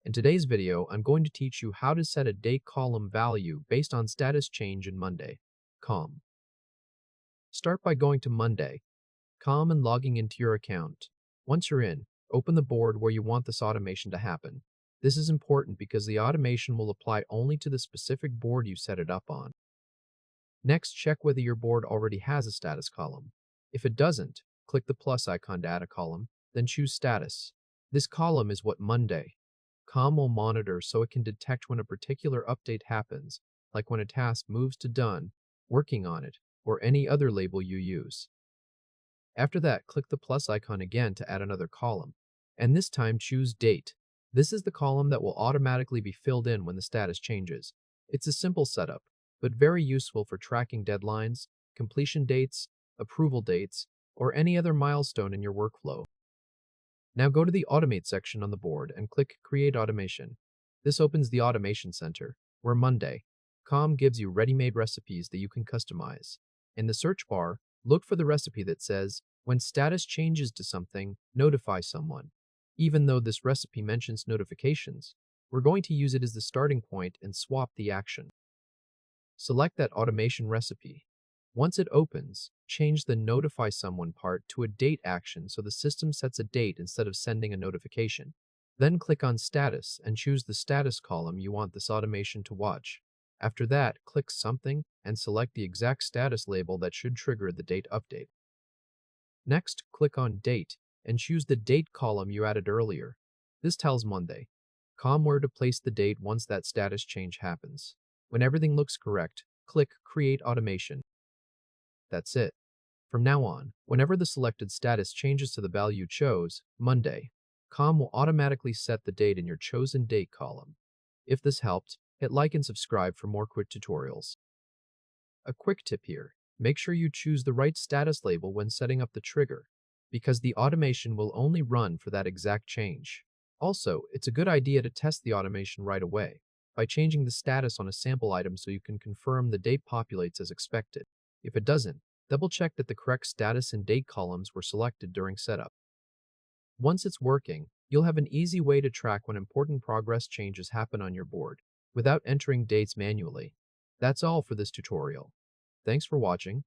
In today's video, I'm going to teach you how to set a date column value based on status change in Monday. Com. Start by going to Monday. Com and logging into your account. Once you're in, open the board where you want this automation to happen. This is important because the automation will apply only to the specific board you set it up on. Next, check whether your board already has a status column. If it doesn't, click the plus icon to add a column, then choose Status. This column is what Monday. Com will monitor so it can detect when a particular update happens, like when a task moves to Done, Working on it, or any other label you use. After that, click the plus icon again to add another column, and this time choose Date. This is the column that will automatically be filled in when the status changes. It's a simple setup, but very useful for tracking deadlines, completion dates, approval dates, or any other milestone in your workflow. Now go to the Automate section on the board and click Create Automation. This opens the Automation Center, where Monday. Com gives you ready-made recipes that you can customize. In the search bar, look for the recipe that says, "When status changes to something, notify someone." Even though this recipe mentions notifications, we're going to use it as the starting point and swap the action. Select that automation recipe. Once it opens, change the Notify Someone part to a date action so the system sets a date instead of sending a notification. Then click on Status and choose the status column you want this automation to watch. After that, click Something and select the exact status label that should trigger the date update. Next, click on Date and choose the date column you added earlier. This tells Monday. Com where to place the date once that status change happens. When everything looks correct, click Create Automation. That's it. From now on, whenever the selected status changes to the value you chose, Monday, Com will automatically set the date in your chosen date column. If this helped, hit like and subscribe for more quick tutorials. A quick tip here, make sure you choose the right status label when setting up the trigger, because the automation will only run for that exact change. Also, it's a good idea to test the automation right away by changing the status on a sample item so you can confirm the date populates as expected. If it doesn't, double-check that the correct status and date columns were selected during setup. Once it's working, you'll have an easy way to track when important progress changes happen on your board, without entering dates manually. That's all for this tutorial. Thanks for watching,